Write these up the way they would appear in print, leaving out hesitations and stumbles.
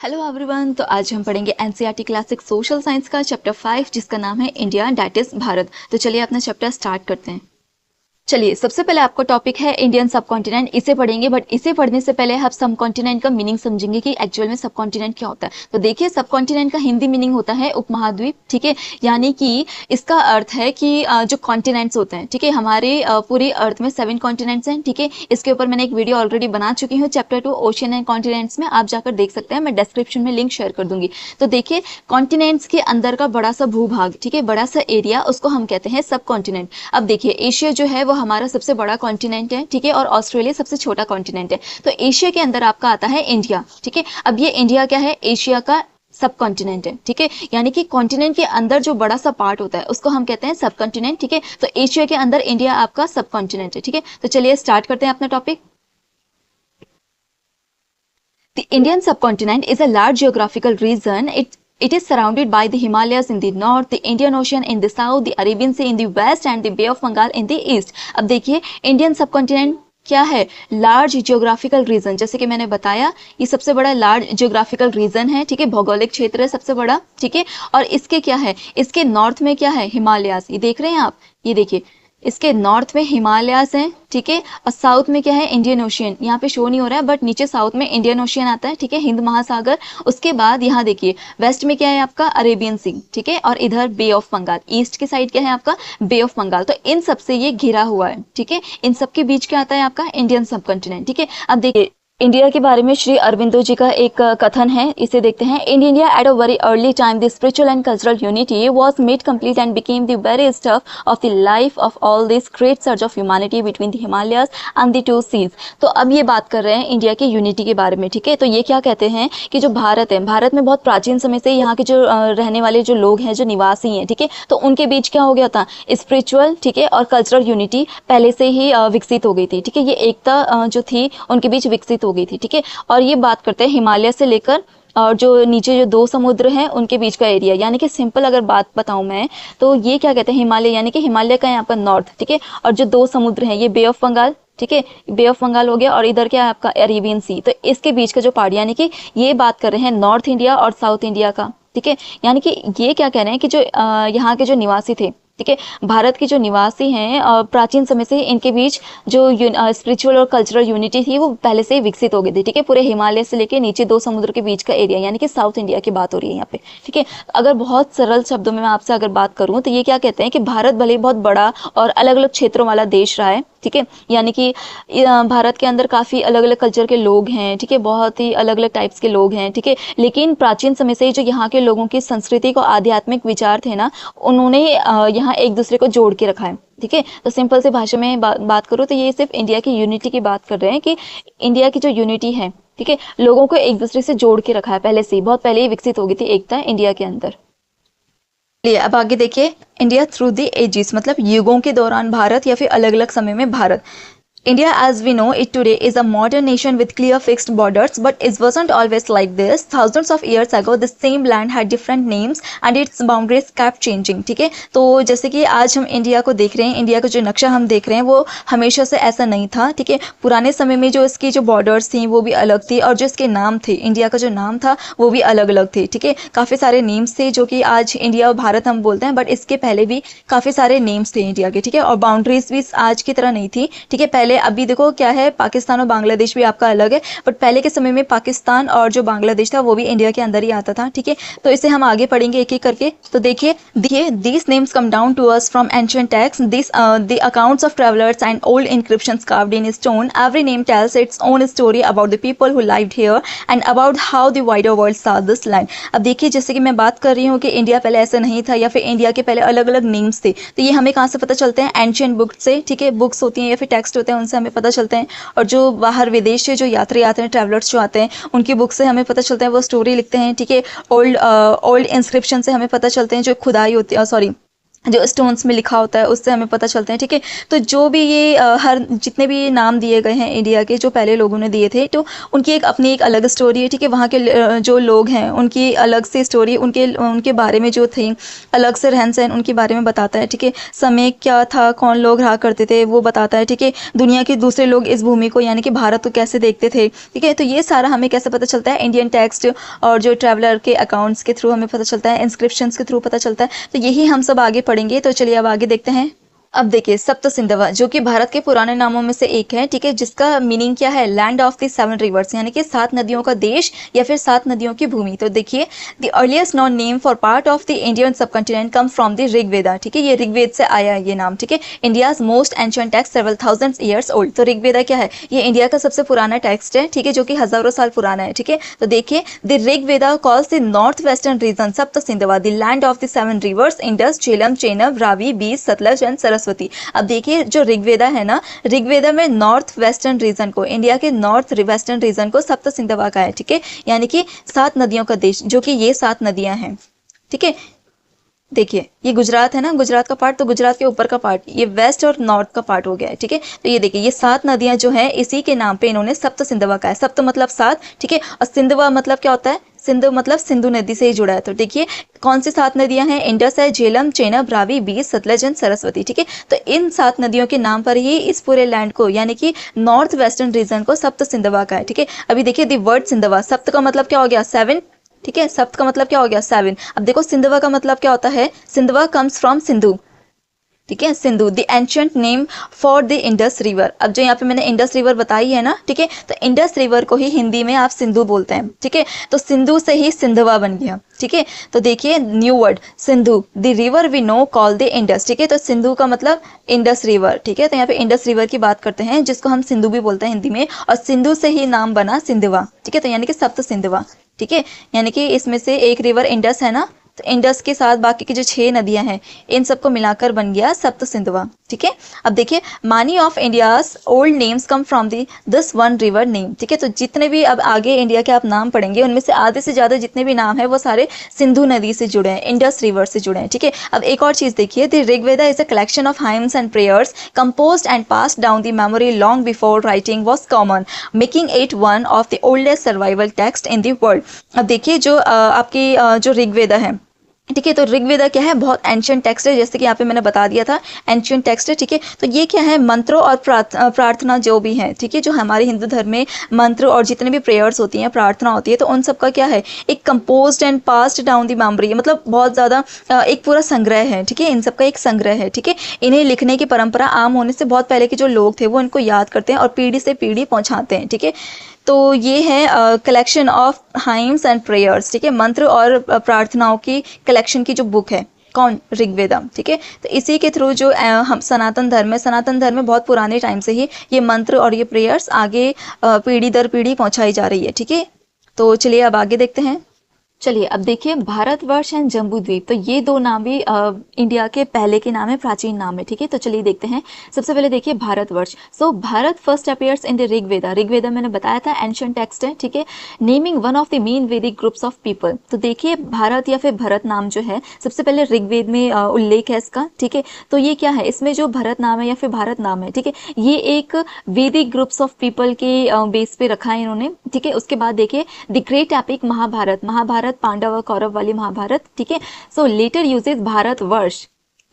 Hello everyone. तो आज हम पढ़ेंगे एनसीईआरटी क्लासिक सोशल साइंस का चैप्टर 5 जिसका नाम है इंडिया दैट इज भारत। तो चलिए अपना चैप्टर स्टार्ट करते हैं। चलिए सबसे पहले आपका टॉपिक है इंडियन सब कॉन्टिनेंट, इसे पढ़ेंगे। बट इसे पढ़ने से पहले हम सब कॉन्टिनेंट का मीनिंग समझेंगे कि एक्चुअल में सब कॉन्टिनेंट क्या होता है। तो देखिए सब कॉन्टिनेंट का हिंदी मीनिंग होता है उपमहाद्वीप, ठीक है। यानी कि इसका अर्थ है कि जो कॉन्टिनेंट्स होते हैं, ठीक है, हमारे पूरी अर्थ में 7 कॉन्टिनेंट्स हैं, ठीक है। इसके ऊपर मैंने एक वीडियो ऑलरेडी बना चुकी हूँ चैप्टर 2 ओशियन एंड कॉन्टिनेंट्स में, आप जाकर देख सकते हैं। मैं डिस्क्रिप्शन में लिंक शेयर कर दूंगी। तो देखिए कॉन्टिनेंट्स के अंदर का बड़ा सा भूभाग, ठीक है, बड़ा सा एरिया, उसको हम कहते हैं सब कॉन्टिनेंट। अब देखिए एशिया जो है वो हमारा सबसे बड़ा कॉन्टिनेंट है, ठीक है, और ऑस्ट्रेलिया सबसे छोटा कॉन्टिनेंट है। तो एशिया के अंदर आपका आता है इंडिया, ठीक है। अब ये इंडिया क्या है? एशिया का सब कॉन्टिनेंट है, ठीक है। यानी कि कॉन्टिनेंट के अंदर जो बड़ा सा पार्ट होता है उसको हम कहते हैं सब कॉन्टिनेंट, ठीक है। तो एशिया के अंदर इंडिया आपका सब कॉन्टिनेंट है, ठीक है। तो चलिए स्टार्ट करते हैं अपना topic. The Indian subcontinent is a large geographical region. It is surrounded by the Himalayas in the north, the Indian Ocean in the south, the Arabian Sea in the west and the Bay of Bengal in the east. अब देखिए Indian subcontinent क्या है? Large geographical region. जैसे कि मैंने बताया ये सबसे बड़ा लार्ज जियोग्राफिकल रीजन है, ठीक है, भौगोलिक क्षेत्र है सबसे बड़ा, ठीक है। और इसके क्या है? इसके नॉर्थ में क्या है? हिमालयास। ये देख रहे हैं आप, ये देखिए इसके नॉर्थ में हिमालयास हैं, ठीक है। और साउथ में क्या है? Indian ocean. यहाँ पे शो नहीं हो रहा है बट नीचे साउथ में इंडियन ओशियन आता है, ठीक है, हिंद महासागर। उसके बाद यहाँ देखिए वेस्ट में क्या है आपका? अरेबियन सी, ठीक है। और इधर बे ऑफ बंगाल, ईस्ट के साइड क्या है आपका? बे ऑफ बंगाल। तो इन सब से ये घिरा हुआ है, ठीक है। इन सब के बीच क्या आता है आपका? इंडियन सबकॉन्टिनेंट, ठीक है। अब देखिए इंडिया के बारे में श्री अरविंदो जी का एक कथन है, इसे देखते हैं। In India at a very early time the spiritual and cultural unity was made complete and became the very stuff of the life of all this great search of humanity between the Himalayas and the two seas. तो अब ये बात कर रहे हैं India की unity के बारे में, ठीक है। तो ये क्या कहते हैं कि जो भारत है, भारत में बहुत प्राचीन समय से यहाँ के जो रहने वाले जो लोग हैं, जो निवासी हैं, ठीक है, तो उनके बीच क्या हो गया था? स्पिरिचुअल, ठीक है, और कल्चरल यूनिटी पहले से ही विकसित हो गई थी, ठीक है। ये एकता जो थी उनके बीच विकसित हो गई थी, ठीक है। और ये बात करते हैं हिमालय से लेकर और जो नीचे जो 2 समुद्र हैं उनके बीच का एरिया। यानी कि सिंपल अगर बात बताऊं मैं तो ये क्या कहते हैं? हिमालय, यानी कि हिमालय का है आपका नॉर्थ, ठीक है। और जो 2 समुद्र हैं ये बे ऑफ बंगाल, ठीक है, बे ऑफ बंगाल हो गया, और इधर क्या है आपका? अरेबियन सी। तो इसके बीच का जो पहाड़, यानी कि ये बात कर रहे हैं नॉर्थ इंडिया और साउथ इंडिया का, ठीक है। यानी कि ये क्या कह रहे हैं कि जो यहाँ के जो निवासी थे, ठीक है, भारत के जो निवासी हैं प्राचीन समय से इनके बीच जो स्पिरिचुअल और कल्चरल यूनिटी थी वो पहले से ही विकसित हो गई थी, ठीक है। पूरे हिमालय से लेके नीचे 2 समुद्र के बीच का एरिया, यानी कि साउथ इंडिया की बात हो रही है यहाँ पे, ठीक है। अगर बहुत सरल शब्दों में मैं आपसे अगर बात करूँ तो ये क्या कहते हैं कि भारत भले ही बहुत बड़ा और अलग अलग क्षेत्रों वाला देश रहा है, ठीक है। यानी कि भारत के अंदर काफ़ी अलग अलग कल्चर के लोग हैं, ठीक है, बहुत ही अलग अलग टाइप्स के लोग हैं, ठीक है। लेकिन प्राचीन समय से ही जो यहाँ के लोगों की संस्कृति को आध्यात्मिक विचार थे ना, उन्होंने यहाँ एक दूसरे को जोड़ के रखा है, ठीक है। तो सिंपल से भाषा में बात करूँ तो ये सिर्फ इंडिया की यूनिटी की बात कर रहे हैं कि इंडिया की जो यूनिटी है, ठीक है, लोगों को एक दूसरे से जोड़ के रखा है। पहले से ही बहुत पहले ही विकसित हो गई थी एकता इंडिया के अंदर। चलिए अब आगे देखिए इंडिया थ्रू द एजिस, मतलब युगों के दौरान भारत या फिर अलग अलग समय में Bharat. India as we know it today is a modern nation with clear fixed borders, but it wasn't always like this. Thousands of years ago, the same land had different names and its boundaries kept changing. ठीक है, तो जैसे कि आज हम India को देख रहे हैं, इंडिया का जो नक्शा हम देख रहे हैं वो हमेशा से ऐसा नहीं था, ठीक है। पुराने समय में जो इसकी जो बॉर्डर्स थी वो भी अलग थी और जो इसके नाम थे, इंडिया का जो नाम था वो भी अलग अलग थे, ठीक है। काफ़ी सारे नेम्स थे जो कि आज इंडिया और भारत हम बोलते हैं, बट इसके पहले भी काफ़ी सारे नेम्स थे इंडिया के, ठीक है। और बाउंड्रीज भी आज की तरह नहीं थी, ठीक है। पहले अभी देखो क्या है, पाकिस्तान और बांग्लादेश भी आपका अलग है, बट पहले के समय में पाकिस्तान और जो बांग्लादेश था वो भी इंडिया के अंदर ही आता था, ठीक है। तो इसे हम आगे पढ़ेंगे एक एक करके। तो देखिए these names come down to us from ancient texts, the accounts of travelers and old inscriptions carved in stone. Every name tells its own story about the people who lived here and about how the wider world saw this land. अब देखिए जैसे कि मैं बात कर रही हूँ कि इंडिया पहले ऐसा नहीं था या फिर इंडिया के पहले अलग अलग नेम्स थे, तो ये हमें कहाँ से पता चलते हैं? एंशियंट बुक्स से, ठीक है। बुक्स होती हैं या फिर टेक्स्ट होते हैं उनसे हमें पता चलते हैं। और जो बाहर विदेश से जो यात्री आते हैं, ट्रैवलर्स जो आते हैं, उनकी बुक से हमें पता चलता है, वो स्टोरी लिखते हैं, ठीक है। ओल्ड इंस्क्रिप्शन से हमें पता चलते हैं, जो खुदाई होती है, सॉरी जो स्टोन्स में लिखा होता है उससे हमें पता चलता है, ठीक है। तो जो भी ये हर जितने भी नाम दिए गए हैं इंडिया के, जो पहले लोगों ने दिए थे, तो उनकी एक अपनी एक अलग स्टोरी है, ठीक है। वहाँ के जो लोग हैं उनकी अलग से स्टोरी, उनके बारे में जो थी अलग से रहन सहन उनके बारे में बताता है, ठीक है। समय क्या था, कौन लोग रहा करते थे, वो बताता है, ठीक है। दुनिया के दूसरे लोग इस भूमि को यानी कि भारत को कैसे देखते थे, ठीक है। तो ये सारा हमें कैसे पता चलता है, इंडियन टेक्स्ट और जो ट्रैवलर के अकाउंट्स के थ्रू हमें पता चलता है, इंस्क्रिप्शंस के थ्रू पता चलता है। तो यही हम सब आगे पढ़ेंगे। तो चलिए अब आगे देखते हैं। अब देखिए सप्त सिंधवा जो कि भारत के पुराने नामों में से एक है, ठीक है, जिसका मीनिंग क्या है, land of the seven reverse, यानी कि 7 नदियों का देश या फिर 7 नदियों की भूमि। तो देखिए the earliest non name for part of the Indian subcontinent come from the Rigveda, ठीक है। ये ऋग्वेद से आया है ये नाम, ठीक है। India's most ancient text several thousands years old. तो ऋग्वेदा क्या है, ये इंडिया का सबसे पुराना टेक्स्ट है, ठीक है, जो कि हजारों साल पुराना है, ठीक है। तो देखिए the Rigveda calls the north western region Sapta Sindhava the land of the 7 rivers Indus, Jhelum, Chenab, Ravi, Beas, Sutlej and Saraswati. अब देखिए जो ऋग्वेदा है ना, ऋग्वेदा में नॉर्थ वेस्टर्न रीजन को, इंडिया के नॉर्थ वेस्टर्न रीजन को सप्त सिंधवा का है, ठीक है, यानी कि 7 नदियों का देश, जो कि ये 7 नदियां हैं, ठीक है। देखिए ये गुजरात है ना, गुजरात का पार्ट, तो गुजरात के ऊपर का पार्ट ये वेस्ट और नॉर्थ का पार्ट हो गया है, ठीक है। तो ये देखिए ये 7 नदियां जो है इसी के नाम पे इन्होंने सप्त सिंधवा का है। सप्त मतलब 7, ठीक है, और सिंधवा मतलब क्या होता है, सिंधु मतलब सिंधु नदी से ही जुड़ा है। तो देखिए कौन सी 7 नदियां हैं, इंडस है, झेलम, चेनाब, रावी, बीस, सतलज एंड सरस्वती, ठीक है। तो इन 7 नदियों के नाम पर ही इस पूरे लैंड को यानी कि नॉर्थ वेस्टर्न रीजन को सप्त सिंधवा का है, ठीक है। अभी देखिए द वर्ड सिंधवा, सप्त का मतलब क्या हो गया, 7, ठीक है, सप्त का मतलब क्या हो गया, 7। अब देखो सिंधवा का मतलब क्या होता है, सिंधवा कम्स फ्रॉम सिंधु, ठीक है, Sindhu the ancient name for the Indus river. अब जो यहाँ पे मैंने इंडस रिवर बताई है ना, ठीक है, तो इंडस रिवर को ही हिंदी में आप सिंधु बोलते हैं, ठीक है। तो सिंधु से ही सिंधवा बन गया, ठीक है। तो देखिए new word Sindhu the river we know call the Indus, ठीक है। तो सिंधु का मतलब इंडस रिवर, ठीक है। तो यहाँ पे इंडस रिवर की बात करते हैं जिसको हम सिंधु भी बोलते हैं हिंदी में, और सिंधु से ही नाम बना सिंधवा, ठीक है। तो यानी कि सप्त सिंधवा, ठीक है, यानी कि इसमें से एक रिवर इंडस है ना, तो इंडस के साथ बाकी की जो 6 नदियां हैं इन सबको मिलाकर बन गया सप्त सिंधवा, ठीक है। अब देखिए मानी of India's old names come from this one river name, ठीक है। तो जितने भी अब आगे इंडिया के आप नाम पढ़ेंगे उनमें से आधे से ज्यादा जितने भी नाम है वो सारे सिंधु नदी से जुड़े हैं, इंडस रिवर से जुड़े हैं, ठीक है। अब एक और चीज देखिए, the Rigveda is a collection of hymns and prayers composed and passed down the memory long before writing was common, making it one of the oldest survival text in the world. अब देखिए जो आपकी जो ऋग्वेदा है, ठीक है, तो ऋग्वेदा क्या है, बहुत एंशिएंट टेक्स्ट है, जैसे कि यहाँ पे मैंने बता दिया था एंशिएंट टेक्स्ट है, ठीक है। तो ये क्या है, मंत्रों और प्रार्थना जो भी है, ठीक है, जो हमारे हिंदू धर्म में मंत्र और जितने भी प्रेयर्स होती हैं, प्रार्थना होती है, तो उन सब का क्या है, एक composed and passed down the memory, मतलब बहुत ज़्यादा एक पूरा संग्रह है, ठीक है, इन सब का एक संग्रह है, ठीक है। इन्हें लिखने की परंपरा आम होने से बहुत पहले के जो लोग थे वो इनको याद करते हैं और पीढ़ी से पीढ़ी पहुँचाते हैं, ठीक है। तो ये है collection of hymns and prayers, ठीक है, मंत्र और प्रार्थनाओं की कलेक्शन की जो बुक है, कौन, ऋग्वेदा, ठीक है। तो इसी के थ्रू जो हम सनातन धर्म में बहुत पुराने टाइम से ही ये मंत्र और ये प्रेयर्स आगे पीढ़ी दर पीढ़ी पहुंचाई जा रही है, ठीक है। तो चलिए अब आगे देखते हैं। चलिए अब देखिए भारतवर्ष एंड जम्बू द्वीप, तो ये 2 नाम भी इंडिया के पहले के नाम है, प्राचीन नाम है, ठीक है। तो चलिए देखते हैं। सबसे पहले देखिए Bharatvarsh, so Bharat first appears in the Rigveda, Rigveda मैंने बताया था एंशिएंट टेक्स्ट है, ठीक है, naming one of the main Vedic groups of people. तो देखिए भारत या फिर भरत नाम जो है सबसे पहले ऋग्वेद में उल्लेख है इसका, ठीक है। तो ये क्या है, इसमें जो भरत नाम है या फिर भारत नाम है, ठीक है, ये एक वैदिक ग्रुप्स ऑफ पीपल के बेस पे रखा है इन्होंने, ठीक है। उसके बाद देखिए the great epic Mahabharata Pandava और कौरव वाली महाभारत, ठीक है। सो लेटर यूजेस भारतवर्ष,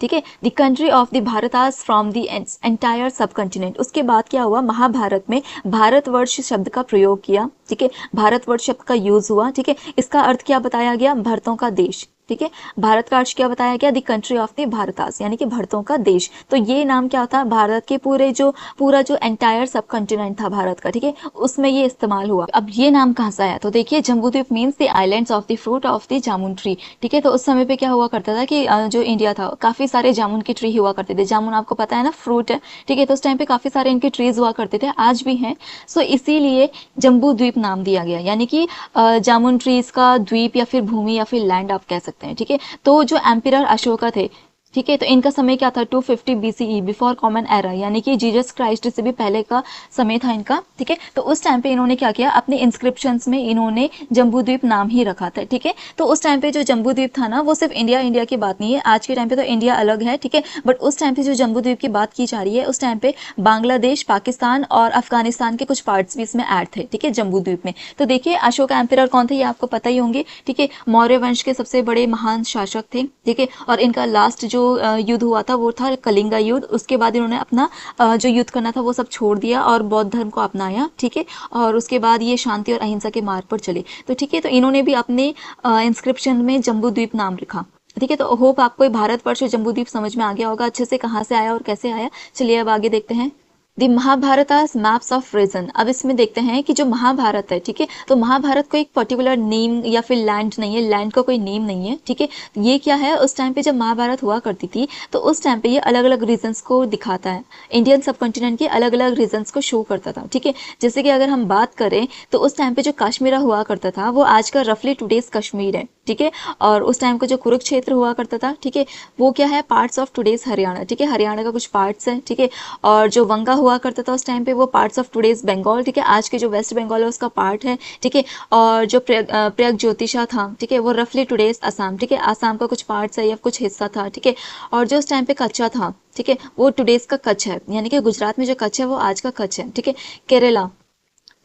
ठीक है, the country of the Bharatas from the entire subcontinent. उसके बाद क्या हुआ, महाभारत में भारतवर्ष शब्द का प्रयोग किया, ठीक है, भारतवर्ष शब्द का यूज हुआ, ठीक है। इसका अर्थ क्या बताया गया, भरतों का देश, ठीक है। भारत का अर्थ क्या बताया गया, द कंट्री ऑफ द भारतास, यानी कि भरतों का देश। तो ये नाम क्या था, भारत के पूरा जो एंटायर सब कंटिनेंट था भारत का, ठीक है, उसमें ये इस्तेमाल हुआ। अब ये नाम कहाँ से आया, तो देखिए Jambudvipa means the islands of the fruit of the jamun tree, ठीक है। तो उस समय पे क्या हुआ करता था कि जो इंडिया था काफी सारे जामुन के ट्री हुआ करते थे, जामुन आपको पता है ना फ्रूट है, ठीक है। तो उस टाइम पे काफी सारे इनके ट्रीज हुआ करते थे, आज भी हैं। सो इसीलिए जम्बूद्वीप नाम दिया गया, यानी कि जामुन ट्रीज का द्वीप या फिर भूमि या फिर लैंड आप कह सकते हैं, ठीक है। तो जो एम्पियर अशोका थे, ठीक है। तो इनका समय क्या था 250 BCE, बिफोर कॉमन एरा, यानी कि जीसस क्राइस्ट से भी पहले का समय था इनका। ठीक है। तो उस टाइम पे इन्होंने क्या किया, अपने इंस्क्रिप्शंस में इन्होंने जम्बूद्वीप नाम ही रखा था। ठीक है। तो उस टाइम पे जो जम्बूद्वीप था ना, वो सिर्फ इंडिया की बात नहीं है, आज के टाइम पे तो इंडिया अलग है। ठीक है। बट उस टाइम पे जो जम्बूद्वीप की बात की जा रही है, उस टाइम पे बांग्लादेश, पाकिस्तान और अफगानिस्तान के कुछ पार्ट्स भी इसमें ऐड थे। ठीक है, जम्बूद्वीप में। तो देखिए अशोक एम्परर कौन थे, ये आपको पता ही होंगे। ठीक है, मौर्य वंश के सबसे बड़े महान शासक थे। ठीक है। और इनका लास्ट जो युद्ध हुआ था वो था कलिंगा युद्ध। उसके बाद इन्होंने अपना जो युद्ध करना था वो सब छोड़ दिया और बौद्ध धर्म को अपनाया। ठीक है। और उसके बाद ये शांति और अहिंसा के मार्ग पर चले। तो ठीक है, तो इन्होंने भी अपने इंस्क्रिप्शन में जम्बूद्वीप नाम लिखा। ठीक है। तो होप आपको भारतवर्ष और जम्बूद्वीप समझ में आ गया होगा अच्छे से, कहाँ से आया और कैसे आया। चलिए अब आगे देखते हैं। दी महाभारत मैप्स ऑफ रीजन। अब इसमें देखते हैं कि जो महाभारत है, ठीक है, तो महाभारत को एक पर्टिकुलर नेम या फिर लैंड नहीं है, लैंड का कोई नेम नहीं है। ठीक है। ये क्या है, उस टाइम पे जब महाभारत हुआ करती थी तो उस टाइम पे ये अलग अलग रीजन्स को दिखाता है, इंडियन सबकॉन्टिनेंट के अलग अलग रीजन्स को शो करता था। ठीक है। जैसे कि अगर हम बात करें तो उस टाइम पे जो कश्मीर हुआ करता था वो आज का रफली टुडेज कश्मीर है। ठीक है। और उस टाइम का जो कुरुक्षेत्र हुआ करता था, ठीक है, वो क्या है, पार्ट्स ऑफ टुडेज हरियाणा। ठीक है, हरियाणा का कुछ पार्ट्स है। ठीक है। और जो वंगा हुआ करता था उस टाइम पे वो पार्ट्स ऑफ टुडेज बंगाल। ठीक है, आज के जो वेस्ट बंगाल है उसका पार्ट है। ठीक है। और जो प्रयाग ज्योतिषा था, ठीक है, वो रफली टुडेज असम। ठीक है, आसाम का कुछ पार्ट्स है या कुछ हिस्सा था। ठीक है। और जो उस टाइम पे कच्चा था, ठीक है, वो टुडेज का कच्छ है, यानी कि गुजरात में जो कच्छ है वो आज का कच्छ है। ठीक है। केरला,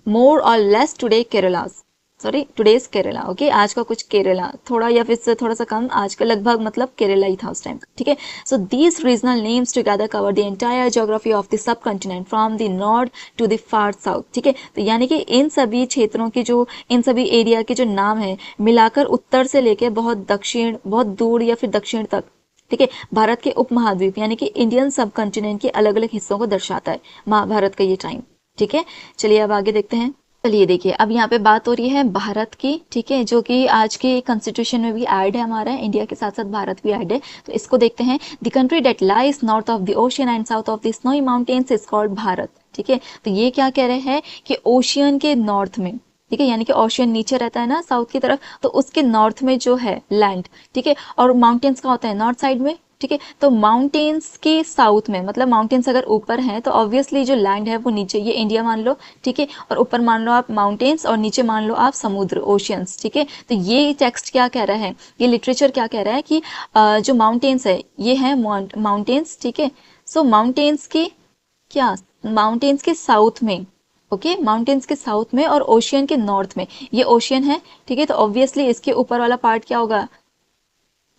मोर और less today Kerala, sorry today's Kerala. Okay, आज का कुछ केरला, थोड़ा या फिर से थोड़ा सा कम, आज का लगभग मतलब केरला ही था उस टाइम। ठीक है। So these regional names together cover the entire geography of the subcontinent from the north to the far south. ठीक है। तो यानी कि इन सभी क्षेत्रों के जो, इन सभी एरिया के जो नाम है मिलाकर उत्तर से लेके बहुत दक्षिण, बहुत दूर या फिर दक्षिण तक, ठीक है, भारत के उपमहाद्वीप यानी कि इंडियन सब कंटिनेंट के अलग अलग हिस्सों को दर्शाता है महाभारत का ये टाइम। ठीक है। चलिए अब आगे देखते हैं। चलिए देखिए, अब यहाँ पे बात हो रही है भारत की। ठीक है, जो कि आज के कॉन्स्टिट्यूशन में भी ऐड है, हमारा इंडिया के साथ साथ भारत भी ऐड है। तो इसको देखते हैं। The country that lies north of the ocean and south of the snowy mountains is called Bharat. ठीक है। तो ये क्या कह रहे हैं कि ओशियन के नॉर्थ में, ठीक है, यानी कि ओशियन नीचे रहता है ना साउथ की तरफ, तो उसके नॉर्थ में जो है लैंड, ठीक है, और माउंटेन्स का होता है नॉर्थ साइड में। ठीक है। तो माउंटेन्स के साउथ में, मतलब माउंटेन्स अगर ऊपर हैं तो ऑब्वियसली जो लैंड है वो नीचे, ये इंडिया मान लो। ठीक है। और ऊपर मान लो आप माउंटेन्स और नीचे मान लो आप समुद्र, ओशियंस। ठीक है। तो ये टेक्स्ट क्या कह रहा है, ये लिटरेचर क्या कह रहा है कि जो माउंटेन्स है ये है माउंटेन्स। ठीक है। सो माउंटेन्स के क्या, माउंटेन्स के साउथ में, ओके, माउंटेन्स के साउथ में और ओशियन के नॉर्थ में, ये ओशियन है। ठीक है। तो ऑब्वियसली इसके ऊपर वाला पार्ट क्या होगा,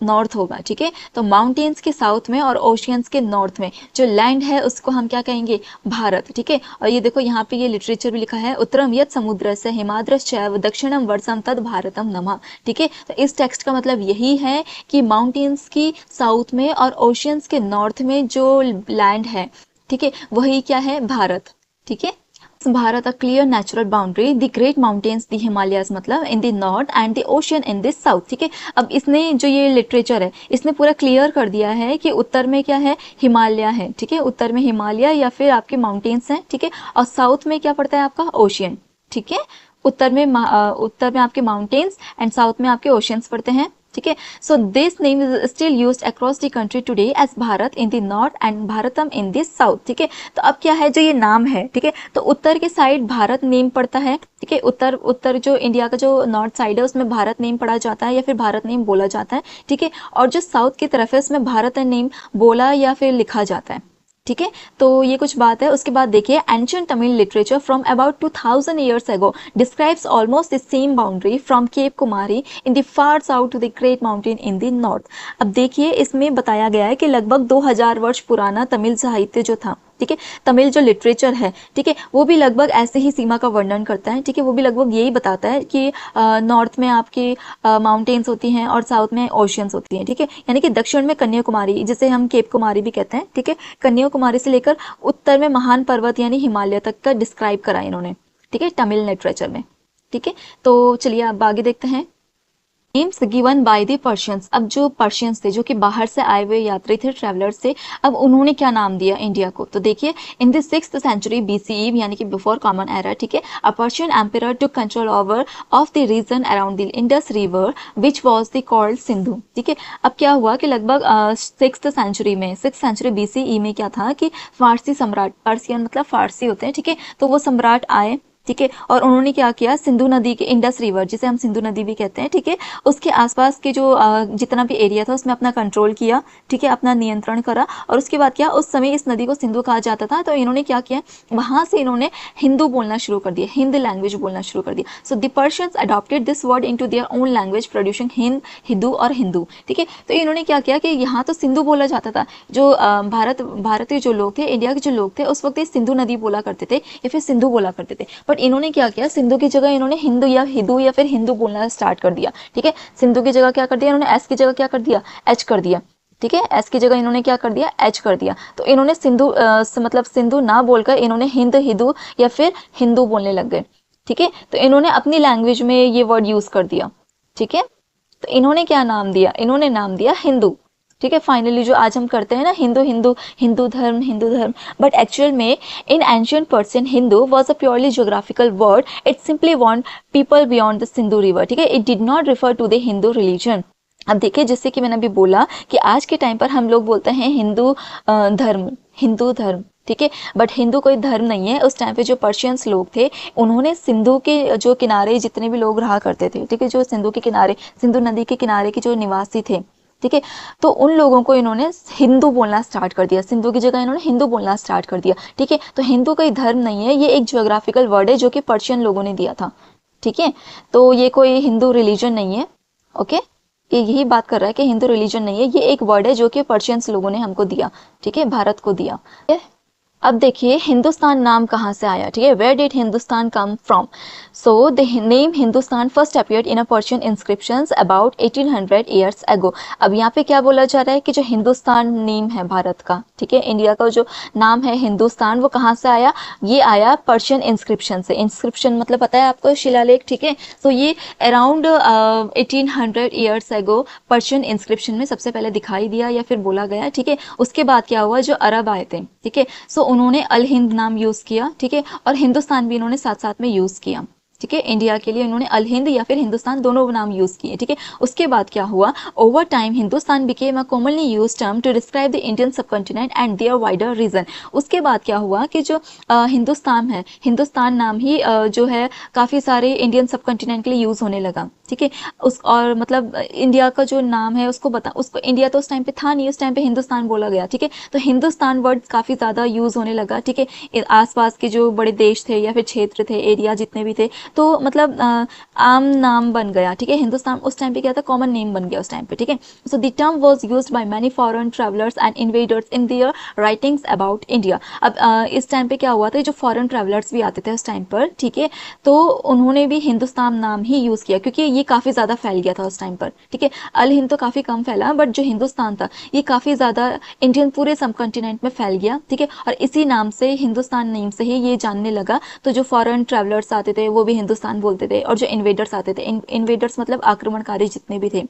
नॉर्थ होगा। ठीक है। तो माउंटेन्स के साउथ में और ओशियंस के नॉर्थ में जो लैंड है उसको हम क्या कहेंगे, भारत। ठीक है। और ये देखो यहाँ पे ये लिटरेचर भी लिखा है, उत्तरम यत् समुद्रस्य हिमाद्रश्चैव दक्षिणम वर्षम तद भारतम नमः। ठीक है। तो इस टेक्स्ट का मतलब यही है कि माउंटेन्स की साउथ में और ओशियंस के नॉर्थ में जो लैंड है, ठीक है, वही क्या है, भारत। ठीक है। Bharat a clear natural boundary, the great mountains, the Himalayas मतलब in the north and the ocean in the south। ठीक है। अब इसने जो ये लिटरेचर है इसने पूरा क्लियर कर दिया है कि उत्तर में क्या है, हिमालय है। ठीक है। उत्तर में हिमालय या फिर आपके माउंटेन्स हैं। ठीक है। और साउथ में क्या पड़ता है आपका, ओशियन। ठीक है। उत्तर में आपके माउंटेन्स एंड साउथ में आपके ओशियंस पड़ते हैं। ठीक है। So this name is still used across the country today as Bharat in the north and Bharatam in the south. ठीक है। तो अब क्या है, जो ये नाम है, ठीक है, तो उत्तर के साइड भारत नेम पड़ता है। ठीक है। उत्तर जो इंडिया का जो नॉर्थ साइड है उसमें भारत नेम पढ़ा जाता है या फिर भारत नेम बोला जाता है। ठीक है। और जो साउथ की तरफ है उसमें भारत नेम बोला या फिर लिखा जाता है। ठीक है। तो ये कुछ बात है। उसके बाद देखिए, ancient Tamil literature from about 2000 years ago describes almost the same boundary from Cape Kumari in the far south to the Great Mountain in the north। अब देखिए इसमें बताया गया है कि लगभग 2000 वर्ष पुराना तमिल साहित्य जो था, ठीक है, तमिल जो लिटरेचर है, ठीक है, वो भी लगभग ऐसे ही सीमा का वर्णन करता है। ठीक है। वो भी लगभग यही बताता है कि नॉर्थ में आपकी माउंटेन्स होती हैं और साउथ में ओशियंस होती हैं। ठीक है। यानी कि दक्षिण में कन्याकुमारी, जिसे हम केप कुमारी भी कहते हैं। ठीक है। कन्याकुमारी से लेकर उत्तर में महान पर्वत यानी हिमालय तक का डिस्क्राइब करा इन्होंने। ठीक है, तमिल लिटरेचर में। ठीक है। तो चलिए अब आगे देखते हैं। Names given by the Persians. अब जो पर्शियंस थे, जो कि बाहर से आए हुए यात्री थे, ट्रैवलर्स थे, अब उन्होंने क्या नाम दिया इंडिया को? तो देखिए, in the 6th century BCE, यानी कि बिफोर कॉमन एरा, ठीक है, अ Persian emperor took control over of the region around the Indus river which was the called Sindhu. ठीक है, अब क्या हुआ कि लगभग 6th सेंचुरी में, 6th सेंचुरी BCE में क्या था कि फारसी सम्राट, पर्सियन मतलब फारसी होते हैं, ठीक है, तो वो सम्राट आए, ठीक है, और उन्होंने क्या किया, सिंधु नदी के, इंडस रिवर जिसे हम सिंधु नदी भी कहते हैं, ठीक है, उसके आसपास के जो जितना भी एरिया था उसमें अपना कंट्रोल किया, ठीक है, अपना नियंत्रण करा। और उसके बाद क्या, उस समय इस नदी को सिंधु कहा जाता था, तो इन्होंने क्या किया, वहां से इन्होंने हिंदू बोलना शुरू कर दिया, हिंद लैंग्वेज बोलना शुरू कर दिया। So the Persians adopted this word into their own language, producing Hind, Hindu और हिंदू। ठीक है, तो इन्होंने क्या किया कि यहाँ तो सिंधु बोला जाता था, जो भारत के जो लोग थे, इंडिया के जो लोग थे, उस वक्त ये सिंधु नदी बोला करते थे या फिर सिंधु बोला करते थे, बट इन्होंने क्या किया, सिंधु की जगह इन्होंने हिंदू या हिंदू या फिर हिंदू बोलना स्टार्ट कर दिया। ठीक है, सिंधु की जगह क्या कर दिया इन्होंने, एस की जगह क्या कर दिया, एच कर दिया। ठीक है, एस की जगह इन्होंने क्या कर दिया, एच कर दिया। तो इन्होंने सिंधु मतलब सिंधु ना बोलकर इन्होंने हिंद, हिंदू या फिर हिंदू बोलने लग गए। ठीक है, तो इन्होंने अपनी लैंग्वेज में ये वर्ड यूज कर दिया। ठीक है, तो इन्होंने क्या नाम दिया, इन्होंने नाम दिया हिंदू। ठीक है, फाइनली जो आज हम करते हैं ना, हिंदू हिंदू, हिंदू धर्म, हिंदू धर्म, बट एक्चुअल में in ancient Persian Hindu was a purely geographical word, it simply meant people beyond the Sindhu river. ठीक है, it did not refer to the Hindu religion. अब देखिए, जैसे कि मैंने अभी बोला कि आज के टाइम पर हम लोग बोलते हैं हिंदू धर्म, हिंदू धर्म, ठीक है, बट हिंदू कोई धर्म नहीं है। उस टाइम पे जो पर्शियंस लोग थे, उन्होंने सिंधु के जो किनारे जितने भी लोग रहा करते थे, ठीक है, जो सिंधु के किनारे, सिंधु नदी के किनारे के जो निवासी थे, ठीक है, तो उन लोगों को इन्होंने हिंदू बोलना स्टार्ट कर दिया, सिंधु की जगह इन्होंने हिंदू बोलना स्टार्ट कर दिया। ठीक है, तो हिंदू कोई धर्म नहीं है, ये एक ज्योग्राफिकल वर्ड है जो कि पर्शियन लोगों ने दिया था। ठीक है, तो ये कोई हिंदू रिलीजन नहीं है। ओके, ये यही बात कर रहा है कि हिंदू रिलीजन नहीं है, ये एक वर्ड है जो कि पर्शियंस लोगों ने हमको दिया, ठीक है, भारत को दिया। अब देखिए, हिंदुस्तान नाम कहाँ से आया? ठीक है, where did Hindustan come from? So the name Hindustan first appeared in a Persian inscriptions about 1800 years ago. अब यहाँ पे क्या बोला जा रहा है कि जो हिंदुस्तान नेम है भारत का, ठीक है, इंडिया का जो नाम है हिंदुस्तान, वो कहाँ से आया? ये आया पर्शियन इंस्क्रिप्शन से। इंस्क्रिप्शन मतलब पता है आपको, शिलालेख, ठीक है। सो ये अराउंड 1800 ईयर्स अगो पर्शियन इंस्क्रिप्शन में सबसे पहले दिखाई दिया या फिर बोला गया। ठीक है, उसके बाद क्या हुआ, जो अरब आए थे, ठीक है, सो उन्होंने अल हिंद नाम यूज किया। ठीक है, और हिंदुस्तान भी इन्होंने साथ साथ में यूज किया। ठीक है, इंडिया के लिए इन्होंने अल हिंद या फिर हिंदुस्तान दोनों नाम यूज किए। ठीक है, उसके बाद क्या हुआ, over time Hindustan became a commonly used term to describe the Indian subcontinent and their wider region. उसके बाद क्या हुआ कि जो हिंदुस्तान है, हिंदुस्तान नाम ही जो है काफी सारे इंडियन सबकॉन्टिनेंट के लिए यूज होने लगा। ठीक है, उस और मतलब इंडिया का जो नाम है उसको इंडिया तो उस टाइम पे था नहीं, उस टाइम पे हिंदुस्तान बोला गया। ठीक है, तो हिंदुस्तान वर्ड काफी ज्यादा यूज होने लगा। ठीक है, आसपास के जो बड़े देश थे या फिर क्षेत्र थे, एरिया जितने भी थे, तो मतलब आम नाम बन गया। ठीक है, हिंदुस्तान उस टाइम पे क्या था, कॉमन नेम बन गया उस टाइम पे। ठीक है, so the term was used by many foreign travellers and invaders in their writings about India. अब इस टाइम पे क्या हुआ था, जो फॉरेन ट्रैवलर्स भी आते थे उस टाइम पर, ठीक है, तो उन्होंने भी हिंदुस्तान नाम ही यूज किया, क्योंकि ये काफी ज्यादा फैल गया था उस टाइम पर। ठीक है, अल हिंद तो काफी कम फैला, बट जो हिंदुस्तान था ये काफी ज्यादा इंडियन पूरे सब कॉन्टिनेंट में फैल गया। ठीक है, और इसी नाम से, हिंदुस्तान नेम से ही ये जानने लगा। तो जो फॉरेन ट्रैवलर्स आते थे वो भी हिंदुस्तान बोलते थे, और जो इन्वेडर्स आते थे, इन्वेडर्स मतलब आक्रमणकारी जितने भी थे,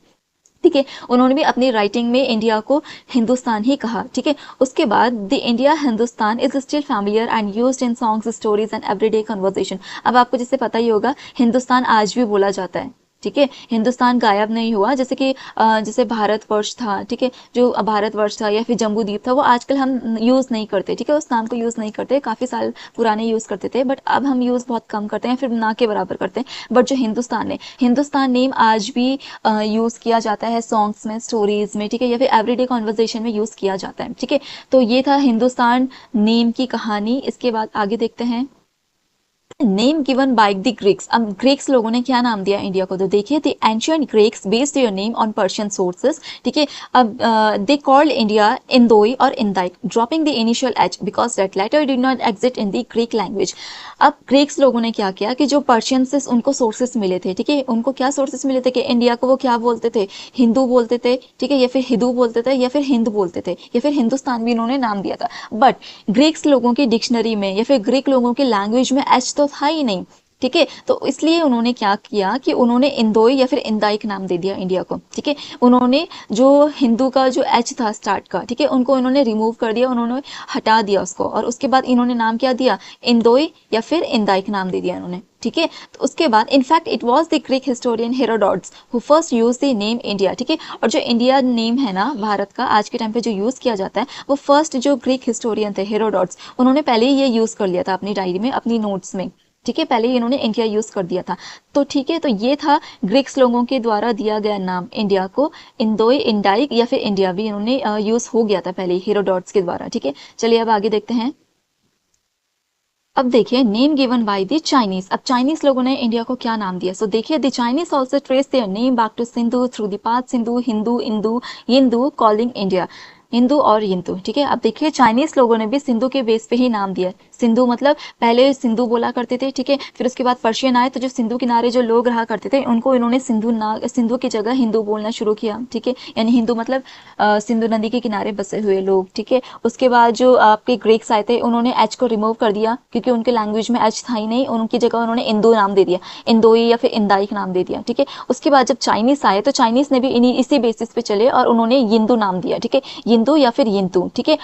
ठीक है, उन्होंने भी अपनी राइटिंग में इंडिया को हिंदुस्तान ही कहा। ठीक है, उसके बाद the India Hindustan is still familiar and used in songs, stories and everyday conversation. अब आपको जैसे पता ही होगा, हिंदुस्तान आज भी बोला जाता है। ठीक है, हिंदुस्तान गायब नहीं हुआ। जैसे कि जैसे भारतवर्ष था, ठीक है, जो भारतवर्ष था या फिर जम्बू द्वीप था, वो आजकल हम यूज नहीं करते। ठीक है, उस नाम को यूज नहीं करते, काफी साल पुराने यूज करते थे, बट अब हम यूज बहुत कम करते हैं, फिर ना के बराबर करते हैं। बट जो हिंदुस्तान है, हिंदुस्तान नेम आज भी यूज किया जाता है सॉन्ग्स में, स्टोरीज में, ठीक है, या फिर एवरीडे कॉन्वर्सेशन में यूज किया जाता है। ठीक है, तो ये था हिंदुस्तान नेम की कहानी। इसके बाद आगे देखते हैं, name given by the Greeks. अब ग्रीक्स लोगों ने क्या नाम दिया इंडिया को? तो देखिए, the ancient Greeks based your name on Persian sources. ठीक है, अब दे कॉल्ड इंडिया इंदोई और Indike, dropping the initial h because that letter did not exist in the Greek language. अब ग्रीक्स लोगों ने क्या किया कि जो पर्शियन से उनको सोर्सेस मिले थे, ठीक है, उनको क्या सोर्सेस मिले थे कि इंडिया को वो क्या बोलते थे, हिंदू बोलते थे, ठीक है, या फिर हिंदू बोलते थे, या फिर हिंद बोलते थे, या फिर हिंदुस्तान भी इन्होंने नाम दिया था। बट ग्रीक्स लोगों की डिक्शनरी में या फिर ग्रीक लोगों की लैंग्वेज में एच तो था ही नहीं। ठीक है। तो इसलिए उन्होंने क्या किया कि उन्होंने इंदोई या फिर इंदाइक नाम दे दिया इंडिया को, ठीक है। उन्होंने जो हिंदू का जो एच था स्टार्ट का, ठीक है, उनको उन्होंने रिमूव कर दिया, उन्होंने हटा दिया उसको, और उसके बाद इन्होंने नाम क्या दिया, इंदोई या फिर इंदाइक नाम दे दिया इन्होंने, ठीक है। तो उसके बाद in fact it was the Greek historian Herodotus who first use the name India, ठीक है। और जो इंडिया नेम है ना भारत का आज के टाइम पे जो यूज किया जाता है, वो फर्स्ट जो ग्रीक हिस्टोरियन थे हेरोडोट्स, उन्होंने पहले ही ये यूज कर लिया था अपनी डायरी में, अपनी नोट्स में, ठीक है। पहले ही इन्होंने इंडिया यूज कर दिया था। तो ठीक है, तो ये था ग्रीक्स लोगों के द्वारा दिया गया नाम इंडिया को, इंदोई, इंडाइक या फिर इंडिया भी इन्होंने यूज हो गया था पहले हेरोडोट्स के द्वारा, ठीक है। चलिए अब आगे देखते हैं। अब देखिए name given by the Chinese. अब चाइनीज लोगों ने इंडिया को क्या नाम दिया। सो देखिए the Chinese also trace their name back to Sindhu through the path Sindhu, Hindu, Indu, Yindu calling India, Hindu और यिंदू, ठीक है। अब देखिए चाइनीज लोगों ने भी सिंधु के बेस पे ही नाम दिया। सिंधु मतलब पहले सिंधु बोला करते थे, ठीक है। फिर उसके बाद पर्शियन आए, तो जो सिंधु किनारे जो लोग रहा करते थे उनको इन्होंने सिंधु की जगह हिंदू बोलना शुरू किया, ठीक है। यानी हिंदू मतलब सिंधु नदी के किनारे बसे हुए लोग, ठीक है। उसके बाद जो आपके ग्रीक्स आए थे उन्होंने एच को रिमूव कर दिया, क्योंकि उनके लैंग्वेज में एच था ही नहीं, उनकी जगह उन्होंने इंदू नाम दे दिया, इंदोई या फिर इंदाइक नाम दे दिया, ठीक है। उसके बाद जब चाइनीस आए तो चाइनीस ने भी इसी बेसिस पे चले और उन्होंने यिंदू नाम दिया, ठीक है, यिंदू या फिर यिंतु, ठीक है।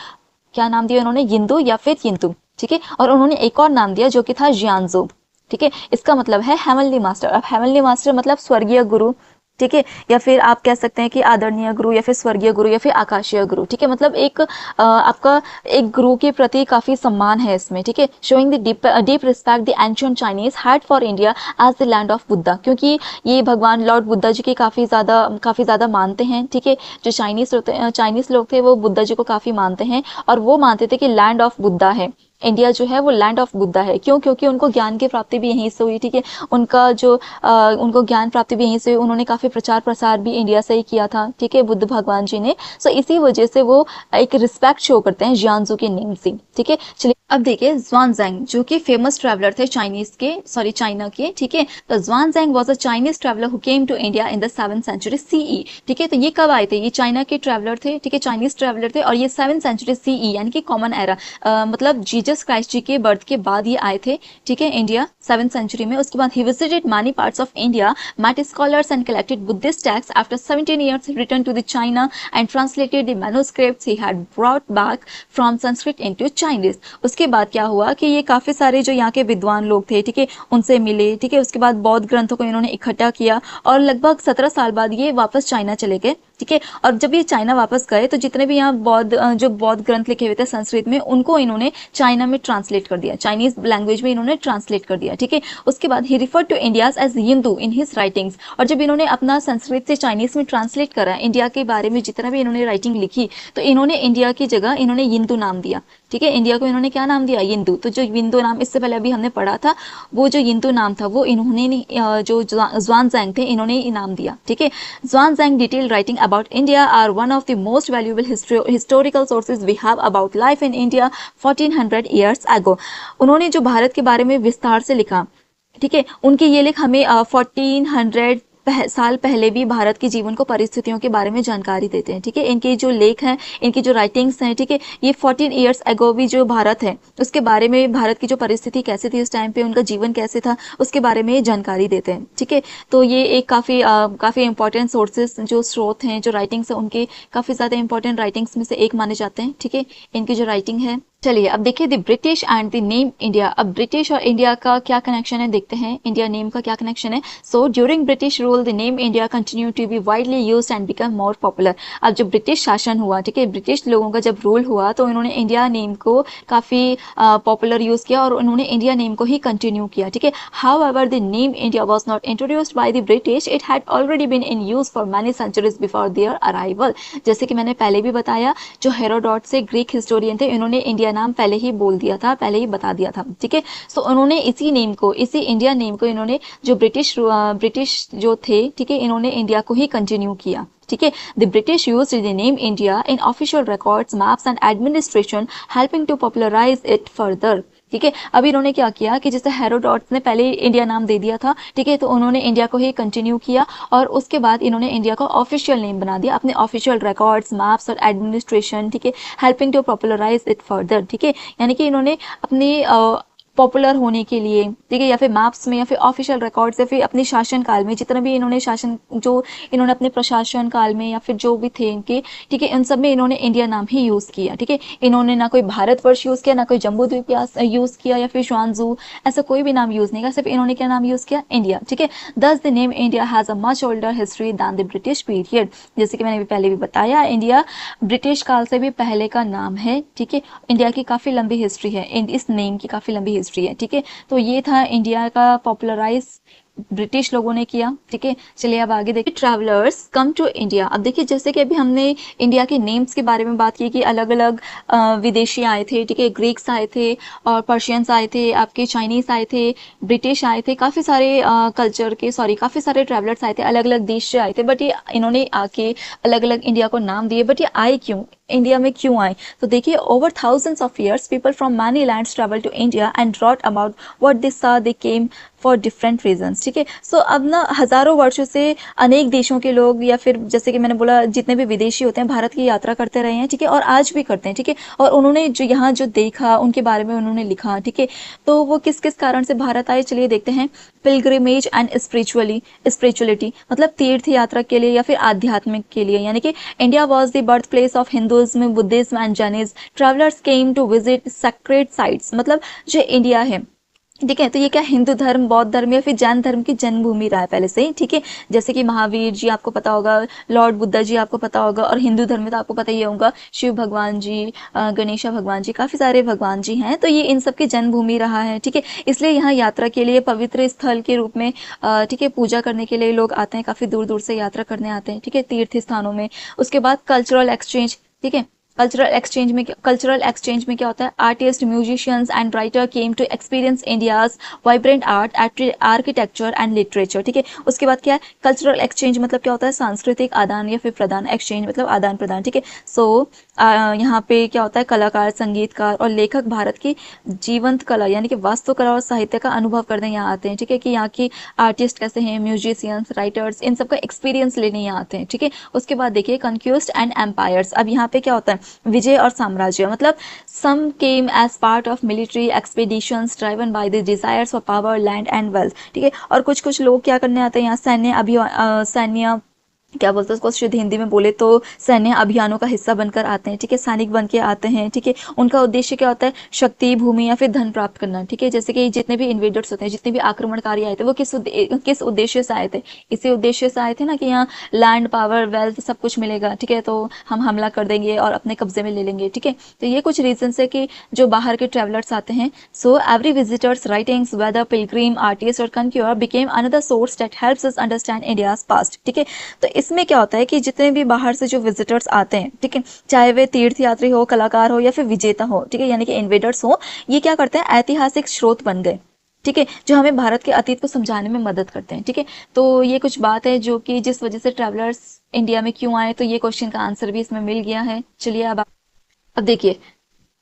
क्या नाम दिया उन्होंने, यिंदू या फिर यिंतु, ठीक है। और उन्होंने एक और नाम दिया जो कि था जियांजो, ठीक है। इसका मतलब है हेवनली मास्टर। अब हेवनली मास्टर मतलब स्वर्गीय गुरु, ठीक है, या फिर आप कह सकते हैं कि आदरणीय गुरु या फिर स्वर्गीय गुरु या फिर आकाशीय गुरु, ठीक है। मतलब एक आपका एक गुरु के प्रति काफी सम्मान है इसमें, ठीक है। Showing the deep respect the ancient Chinese had for India as the land of Buddha, क्योंकि ये भगवान लॉर्ड बुद्धा जी के काफी ज्यादा मानते हैं, ठीक है। जो चाइनीज लोग थे वो बुद्धा जी को काफी मानते हैं, और वो मानते थे कि लैंड ऑफ बुद्धा है इंडिया, जो है वो लैंड ऑफ बुद्धा है। क्यों? क्योंकि उनको ज्ञान की प्राप्ति भी यहीं से हुई, ठीक है। उनको ज्ञान प्राप्ति भी यहीं से हुई, उन्होंने काफी प्रचार प्रसार भी इंडिया से ही किया था, ठीक है, बुद्ध भगवान जी ने। सो इसी वजह से वो एक रिस्पेक्ट शो करते हैं जियांजू के नेम से, ठीक है। चलिए अब देखिए ज़ुआनज़ैंग, जो कि फेमस ट्रैवलर थे चाइना के, ठीक है। तो Xuanzang was a Chinese traveller who came to India in the 7th century CE, ठीक है। तो ये कब आए थे? ये चाइना के ट्रैवलर थे, ठीक है, चाइनीज ट्रैवलर थे, और ये 7th सेंचुरी सीई यानी कि कॉमन एरा, मतलब जीसस क्राइस्ट जी के बर्थ के बाद ये आए थे, ठीक है, इंडिया 7th सेंचुरी में। उसके बाद he visited many parts of India, met scholars and collected Buddhist texts. After 17 years, he returned to the China and translated the manuscripts he had brought back from Sanskrit into Chinese. उसके बाद क्या हुआ कि ये काफी सारे जो यहाँ के विद्वान लोग थे, ठीक है, उनसे मिले, ठीक है। उसके बाद बौद्ध ग्रंथों को इन्होंने इकट्ठा किया, और लगभग 17 साल बाद ये वापस चाइना चले गए, ठीक है। और जब ये चाइना वापस गए तो जितने भी यहाँ बौद्ध ग्रंथ लिखे हुए थे संस्कृत में, उनको इन्होंने चाइना में ट्रांसलेट कर दिया, चाइनीज लैंग्वेज में इन्होंने ट्रांसलेट कर दिया, ठीक है। उसके बाद ही refer to India as Hindu in his writings. और जब इन्होंने अपना संस्कृत से चाइनीज में ट्रांसलेट करा, इंडिया के बारे में जितना भी इन्होंने राइटिंग लिखी, तो इन्होंने इंडिया की जगह इन्होंने हिंदू नाम दिया, ठीक है। इंडिया को इन्होंने क्या नाम दिया? हिंदू। तो जो हिंदू नाम इससे पहले अभी हमने पढ़ा था, वो जो हिंदू नाम था वो इन्होंने जो ज़ुआनज़ैंग थे इन्होंने नाम दिया, ठीक है। Xuanzang detail writing about India are one of the most valuable historical sources we have about life in India 1400 years ago. उन्होंने जो भारत के बारे में विस्तार से लिखा, ठीक है, उनके ये लेख हमें 1400 साल पहले भी भारत के जीवन को परिस्थितियों के बारे में जानकारी देते हैं, ठीक है। इनके जो लेख हैं, इनकी जो राइटिंग्स हैं, ठीक है, ये 14 ईयर्स अगो भी जो भारत है उसके बारे में, भारत की जो परिस्थिति कैसे थी उस टाइम पे, उनका जीवन कैसे था, उसके बारे में जानकारी देते हैं, ठीक है। तो ये एक काफ़ी इंपॉर्टेंट सोर्सेस जो स्रोत हैं, जो राइटिंग्स हैं, उनके काफ़ी ज़्यादा इंपॉर्टेंट राइटिंग्स में से एक माने जाते हैं, ठीक है, इनकी जो राइटिंग है। चलिए अब देखिए the British and the name India. अब ब्रिटिश और इंडिया का क्या कनेक्शन है देखते हैं, इंडिया नेम का क्या कनेक्शन है। So during British rule the name India continue to be widely used and become more popular. अब जब ब्रिटिश शासन हुआ, ठीक है, ब्रिटिश लोगों का जब रूल हुआ, तो इन्होंने इंडिया नेम को काफ़ी पॉपुलर यूज़ किया और उन्होंने इंडिया नेम को ही कंटिन्यू किया, ठीक है। However the name India was not introduced by the British, it had already been in use for many centuries before their arrival. जैसे कि मैंने पहले भी बताया, जो हेरोडोट से ग्रीक हिस्टोरियन थे, इन्होंने इंडिया नाम पहले ही बोल दिया था, पहले ही बता दिया था, ठीक है। सो उन्होंने इसी इंडिया नेम को इन्होंने जो ब्रिटिश जो थे, ठीक है, इन्होंने इंडिया को ही कंटिन्यू किया, ठीक है। The British used the name India in official records, maps and administration, helping to popularise it further, ठीक है। अभी इन्होंने क्या किया कि जैसे हेरोडोट्स ने पहले इंडिया नाम दे दिया था, ठीक है, तो उन्होंने इंडिया को ही कंटिन्यू किया, और उसके बाद इन्होंने इंडिया को ऑफिशियल नेम बना दिया अपने ऑफिशियल रिकॉर्ड्स, मैप्स और एडमिनिस्ट्रेशन, ठीक है, helping to popularise it further, ठीक है। यानी कि इन्होंने अपनी पॉपुलर होने के लिए, ठीक है, या फिर मैप्स में या फिर ऑफिशियल रिकॉर्ड्स या फिर अपने शासन काल में जितना भी इन्होंने शासन जो इन्होंने अपने प्रशासन काल में या फिर जो भी थे इनके, ठीक है, इन सब में इन्होंने इंडिया नाम ही यूज़ किया, ठीक है। इन्होंने ना कोई भारतवर्ष यूज़ किया, ना कोई जम्बू द्वीप यूज़ किया या फिर श्वानजू, ऐसा कोई भी नाम यूज़ नहीं किया, सिर्फ इन्होंने क्या नाम यूज़ किया, इंडिया, ठीक है। Thus the name India has a much older history than the British period. जैसे कि मैंने पहले भी बताया, इंडिया ब्रिटिश काल से भी पहले का नाम है, ठीक है। इंडिया की काफ़ी लंबी हिस्ट्री है, इस नेम की काफ़ी लंबी हिस्ट्री है, ठीक है। तो ये था इंडिया का पॉपुलराइज ब्रिटिश लोगों ने किया, ठीक है। चलिए अब आगे देखिए, ट्रैवलर्स कम टू इंडिया। अब देखिए जैसे कि अभी हमने इंडिया के नेम्स के बारे में बात की कि अलग अलग विदेशी आए थे, ठीक है, ग्रीक्स आए थे और पर्शियंस आए थे, आपके चाइनीज आए थे, ब्रिटिश आए थे, काफ़ी सारे काफ़ी सारे ट्रैवलर्स आए थे, अलग अलग देश से आए थे, बट ये इन्होंने आके अलग अलग इंडिया को नाम दिए, बट ये आए क्यों, इंडिया में क्यों आए? तो देखिए, over thousands of years people from many lands travel to India and wrote about what they saw they came for different reasons, ठीक है। सो अब ना हजारों वर्षों से अनेक देशों के लोग या फिर जैसे कि मैंने बोला जितने भी विदेशी होते हैं भारत की यात्रा करते रहे हैं, ठीक है, और आज भी करते हैं, ठीक है। और उन्होंने जो यहाँ जो देखा उनके बारे में उन्होंने लिखा, ठीक है। तो वो किस किस कारण से भारत आए, चलिए देखते हैं। पिलग्रिमेज एंड स्पिरिचुअलिटी, मतलब तीर्थ यात्रा के लिए या फिर आध्यात्मिक के लिए, यानी कि India was the birth place of Hinduism, Buddhism and Jainism. Travellers came to visit sacred sites, मतलब जो इंडिया है, ठीक है, तो ये क्या हिंदू धर्म, बौद्ध धर्म या फिर जैन धर्म की जन्मभूमि रहा है पहले से ही, ठीक है। जैसे कि महावीर जी आपको पता होगा, लॉर्ड बुद्धा जी आपको पता होगा, और हिंदू धर्म में तो आपको पता ही होगा शिव भगवान जी, गणेशा भगवान जी, काफ़ी सारे भगवान जी हैं, तो ये इन सब की जन्मभूमि रहा है, ठीक है। इसलिए यहाँ यात्रा के लिए पवित्र स्थल के रूप में, ठीक है, पूजा करने के लिए लोग आते हैं, काफ़ी दूर दूर से यात्रा करने आते हैं, ठीक है, तीर्थ स्थानों में। उसके बाद कल्चरल एक्सचेंज, ठीक है। कल्चरल एक्सचेंज में क्या होता है, artist, musicians and writer came to experience India's vibrant art, architecture and literature, ठीक है। उसके बाद क्या है, कल्चरल एक्सचेंज मतलब क्या होता है, सांस्कृतिक आदान या फिर प्रदान, एक्सचेंज मतलब आदान प्रदान, ठीक है। सो यहाँ पे क्या होता है, कलाकार, संगीतकार और लेखक भारत की जीवंत कला यानी कि वास्तुकला और साहित्य का अनुभव करने यहाँ आते हैं, ठीक है, कि यहाँ की आर्टिस्ट कैसे हैं, म्यूजिशियंस, राइटर्स, इन सब का एक्सपीरियंस लेने यहाँ आते हैं, ठीक है। उसके बाद देखिए कंक्यूस्ट एंड एम्पायर्स। अब यहाँ पे क्या होता है, विजय और साम्राज्य, मतलब some came as part of military expeditions driven by the desires for power, land and wealth, ठीक है। और कुछ कुछ लोग क्या करने आते हैं यहाँ, सैन्य क्या बोलते हैं उसको शुद्ध हिंदी में बोले तो सैन्य अभियानों का हिस्सा बनकर आते हैं, ठीक है, सैनिक बन के आते हैं, ठीक है। उनका उद्देश्य क्या होता है, शक्ति, भूमि या फिर धन प्राप्त करना, ठीक है। जैसे कि जितने भी इन्वेडर्स होते हैं, जितने भी आक्रमणकारी आए थे, वो किस उद्देश्य से आए थे, इसी उद्देश्य से आए थे ना कि यहाँ लैंड, पावर, वेल्थ सब कुछ मिलेगा, ठीक है, तो हम हमला कर देंगे और अपने कब्जे में ले लेंगे, ठीक है। तो ये कुछ रीजन है कि जो बाहर के ट्रेवलर्स आते हैं। So every visitors writings whether pilgrim, artist और conqueror became another source that helps us understand India's past, ठीक है। तो इसमें क्या होता है कि जितने भी बाहर से जो विजिटर्स आते हैं, ठीक है, चाहे वे तीर्थयात्री हो, कलाकार हो या फिर विजेता हो, ठीक है, यानी कि इन्वेडर्स हो, ये क्या करते हैं, ऐतिहासिक स्रोत बन गए, ठीक है, जो हमें भारत के अतीत को समझाने में मदद करते हैं, ठीक है। तो ये कुछ बात है जो कि जिस वजह से ट्रैवलर्स इंडिया में क्यों आए, तो ये क्वेश्चन का आंसर भी इसमें मिल गया है। चलिए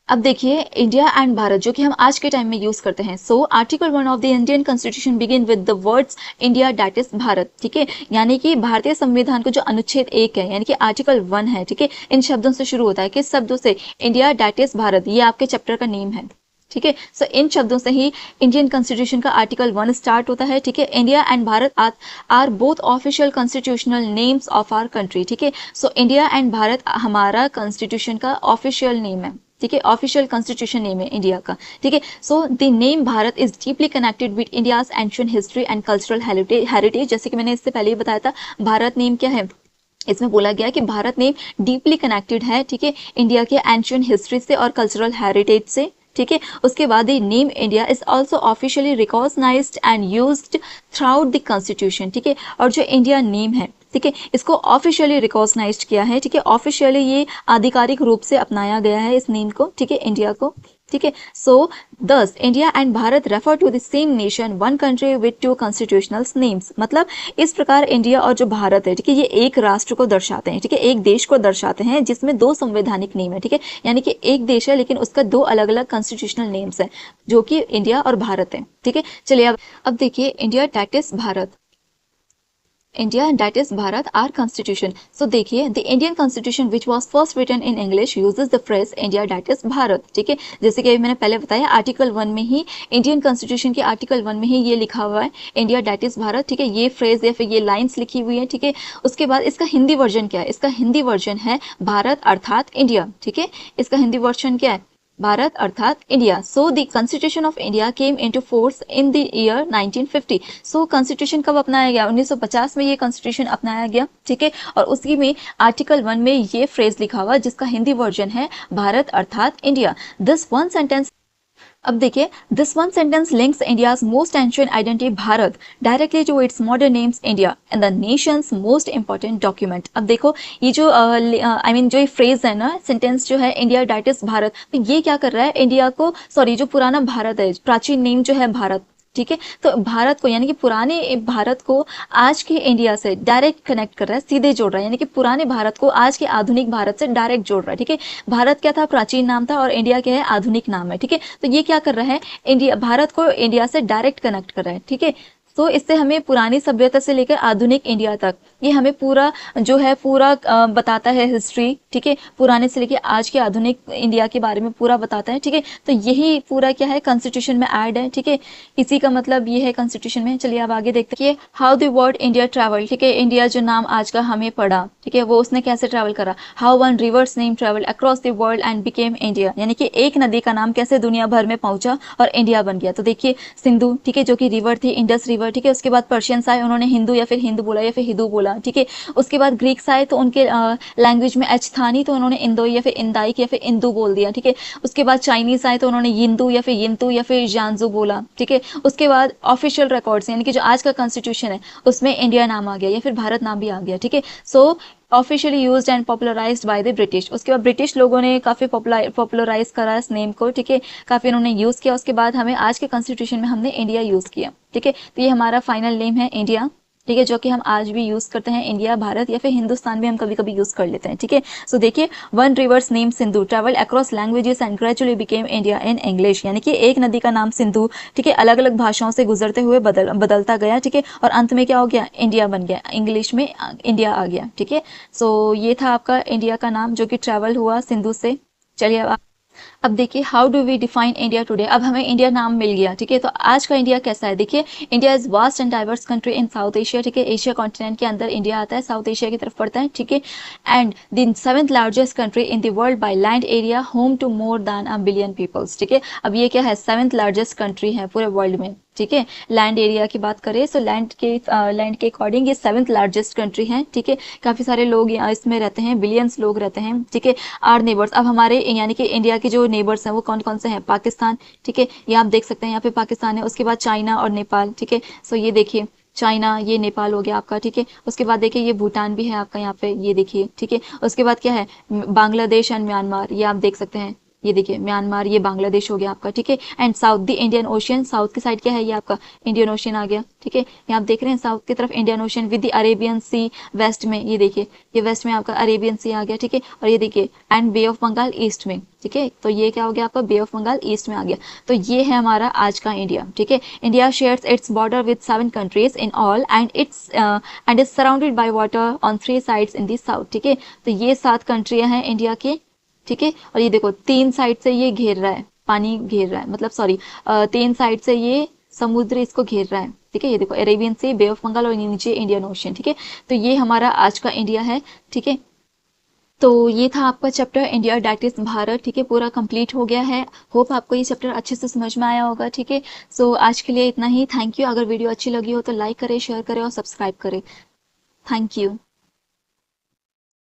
अब देखिए इंडिया एंड भारत जो कि हम आज के टाइम में यूज करते हैं। So article 1 of the Indian constitution begin with the words India that is Bharat, ठीक है, यानी कि भारतीय संविधान को जो अनुच्छेद 1 है यानी कि आर्टिकल 1 है, ठीक है, इन शब्दों से शुरू होता है। किस शब्दों से, इंडिया दैट इज भारत, ये आपके चैप्टर का नेम है, ठीक है। सो इन शब्दों से ही इंडियन कॉन्स्टिट्यूशन का आर्टिकल 1 स्टार्ट होता है, ठीक है। India and Bharat are both official constitutional names of our country, ठीक है। सो इंडिया एंड भारत हमारा कॉन्स्टिट्यूशन का ऑफिशियल नेम है, ठीक है, ऑफिशियल कॉन्स्टिट्यूशन नेम है इंडिया का, ठीक है। सो the name Bharat is deeply connected with India's ancient history and cultural heritage. जैसे कि मैंने इससे पहले ही बताया था, भारत नेम क्या है, इसमें बोला गया कि भारत नेम डीपली कनेक्टेड है, ठीक है, इंडिया के एंशिएंट हिस्ट्री से और कल्चरल हेरिटेज से, ठीक है। उसके बाद the name India is also officially recognised and used throughout the constitution, ठीक है। और जो इंडिया नेम है, ठीक है, इसको ऑफिशियली रिकॉग्नाइज्ड किया है, ठीक है, ऑफिशियली ये आधिकारिक रूप से अपनाया गया है इस नेम को, ठीक है, इंडिया को, ठीक है। सो thus India and Bharat refer to the same nation, one country with two constitutional names, मतलब इस प्रकार इंडिया और जो भारत है, ठीक है, ये एक राष्ट्र को दर्शाते हैं, ठीक है, एक देश को दर्शाते हैं जिसमें दो संवैधानिक नेम है, ठीक है, यानी कि एक देश है लेकिन उसका दो अलग अलग कॉन्स्टिट्यूशनल नेम्स है जो कि इंडिया और भारत है, ठीक है। चलिए अब देखिए India that is Bharat, India that is Bharat our constitution. So देखिए the Indian constitution which was first written in English uses the phrase India that is Bharat. ठीक है, जैसे कि अभी मैंने पहले बताया आर्टिकल 1 में ही, इंडियन कॉन्स्टिट्यूशन के आर्टिकल 1 में ही ये लिखा हुआ है इंडिया दैट इज भारत। ठीक है, ये फ्रेज या फिर ये लाइन्स लिखी हुई है। ठीक है, उसके बाद इसका हिंदी वर्जन क्या है? इसका हिंदी वर्जन है भारत अर्थात इंडिया। ठीक है, इसका हिंदी वर्जन क्या है? भारत अर्थात India. So the constitution of India came into force in the year 1950। So constitution कब अपनाया गया? 1950 में ये कॉन्स्टिट्यूशन अपनाया गया। ठीक है, और उसी में आर्टिकल 1 में ये फ्रेज लिखा हुआ जिसका हिंदी वर्जन है भारत अर्थात इंडिया। दिस वन सेंटेंस, अब देखिए, this one sentence links India's most ancient identity Bharat directly to its modern names India and the nation's most important document. अब देखो ये जो जो ये फ्रेज है ना, सेंटेंस जो है इंडिया दैट इज भारत, तो ये क्या कर रहा है? इंडिया को, सॉरी, जो पुराना भारत है, प्राचीन नेम जो है भारत, ठीक है, तो भारत को यानी कि पुराने भारत को आज के इंडिया से डायरेक्ट कनेक्ट कर रहा है, सीधे जोड़ रहा है, यानी कि पुराने भारत को आज के आधुनिक भारत से डायरेक्ट जोड़ रहा है। ठीक है, भारत क्या था? प्राचीन नाम था, और इंडिया क्या है? आधुनिक नाम है। ठीक है, तो ये क्या कर रहा है? इंडिया, भारत को इंडिया से डायरेक्ट कनेक्ट कर रहा है। ठीक है, तो इससे हमें पुरानी सभ्यता से लेकर आधुनिक इंडिया तक ये हमें पूरा जो है पूरा बताता है हिस्ट्री। ठीक है, पुराने से लेकर आज के आधुनिक इंडिया के बारे में पूरा बताता है। ठीक है, तो यही पूरा क्या है? कॉन्स्टिट्यूशन में ऐड है। ठीक है, इसी का मतलब ये है कॉन्स्टिट्यूशन में। चलिए अब आगे देखते हैं how the word India travel. ठीक है, इंडिया जो नाम आज का हमें पड़ा, ठीक है, वो उसने कैसे ट्रेवल करा? How one reverse name travel across the world and became India, यानी कि एक नदी का नाम कैसे दुनिया भर में पहुंचा और इंडिया बन गया। तो देखिए सिंधु, ठीक है, जो कि रिवर थी, इंडस रिवर। ठीक है, उसके बाद पर्शियंस आए, उन्होंने हिंदू या फिर हिंदू बोला या फिर हिंदू बोला। ठीक है, उसके बाद ग्रीक्स आए तो उनके लैंग्वेज में एच था नहीं, तो उन्होंने इंदो या फिर इंदाइक या फिर इंदू बोल दिया। ठीक है, उसके बाद चाइनीज आए तो उन्होंने यिंदू या फिर यिंतु या फिर जानजू बोला। ठीक है, उसके बाद ऑफिशियल रिकॉर्ड्स यानी कि जो आज का कॉन्स्टिट्यूशन है उसमें इंडिया नाम आ गया या फिर भारत नाम भी आ गया। ठीक है, so officially used and popularised bye the British. उसके बाद ब्रिटिश लोगों ने काफ़ी पॉपुलराइज करा इस नेम को। ठीक है, काफ़ी उन्होंने यूज़ किया। उसके बाद हमें आज के कॉन्स्टिट्यूशन में हमने इंडिया यूज़ किया। ठीक है, तो ये हमारा फाइनल नेम है इंडिया। ठीक है, जो कि हम आज भी यूज़ करते हैं, इंडिया, भारत या फिर हिंदुस्तान भी हम कभी कभी यूज़ कर लेते हैं। ठीक है, सो देखिए, one reverse name Sindhu travel across languages and gradually became India in English, यानी कि एक नदी का नाम सिंधु, ठीक है, अलग अलग भाषाओं से गुजरते हुए बदलता गया। ठीक है, और अंत में क्या हो गया? इंडिया बन गया, इंग्लिश में इंडिया आ गया। ठीक है, सो ये था आपका इंडिया का नाम जो कि ट्रेवल हुआ सिंधु से। चलिए अब देखिए how do we define India today. अब हमें इंडिया नाम मिल गया। ठीक है, तो आज का इंडिया कैसा है? देखिए, India is vast and diverse country in south Asia. ठीक है, एशिया कॉन्टिनेंट के अंदर इंडिया आता है, साउथ एशिया की तरफ पड़ता है। ठीक है, and the 7th largest country in the world by land area, home to more than a billion peoples. ठीक है, अब ये क्या है? 7th लार्जेस्ट कंट्री है पूरे वर्ल्ड में। ठीक है, लैंड एरिया की बात करें तो लैंड के अकॉर्डिंग ये 7th लार्जेस्ट कंट्री है। ठीक है, काफ़ी सारे लोग इसमें रहते हैं, बिलियंस लोग रहते हैं। ठीक है, आर नेबर्स, अब हमारे यानी कि इंडिया के जो नेबर्स हैं वो कौन कौन से हैं? पाकिस्तान, ठीक है, ये आप देख सकते हैं, यहाँ पे पाकिस्तान है। उसके बाद चाइना और नेपाल। ठीक है, सो ये देखिए चाइना, ये नेपाल हो गया आपका। ठीक है, उसके बाद देखिए ये भूटान भी है आपका यहाँ पे, ये देखिए। ठीक है, उसके बाद क्या है? बांग्लादेश एंड म्यांमार, ये आप देख सकते हैं, ये देखिए म्यांमार, ये बांग्लादेश हो गया आपका। ठीक है, and south the Indian ocean, south की साइड क्या है? ये आपका इंडियन ओशियन आ गया। ठीक है, ये आप देख रहे हैं साउथ की तरफ Indian ocean with the Arabian sea west में, ये देखिए ये वेस्ट में आपका अरेबियन सी आ गया। ठीक है, और ये देखिए and bay of Bengal east में। ठीक है, तो ये क्या हो गया आपका? बे ऑफ बंगाल ईस्ट में आ गया। तो ये है हमारा आज का इंडिया। ठीक है, India shares its border with 7 countries in all and is surrounded by water on 3 sides in the south. ठीक है, तो ये 7 कंट्रियां हैं इंडिया के। ठीक है, और ये देखो 3 साइड से ये घेर रहा है, पानी घेर रहा है, मतलब सॉरी 3 साइड से ये समुद्र इसको घेर रहा है। ठीक है, ये देखो Arabian sea, bay of Bengal और नीचे इंडियन ओशियन। ठीक है, तो ये हमारा आज का इंडिया है। ठीक है, तो ये था आपका chapter India that is Bharat. ठीक है, पूरा कंप्लीट हो गया है। होप आपको ये चैप्टर अच्छे से समझ में आया होगा। ठीक है, सो आज के लिए इतना ही। Thank you. अगर वीडियो अच्छी लगी हो तो लाइक करें, शेयर करें और सब्सक्राइब करें। Thank you.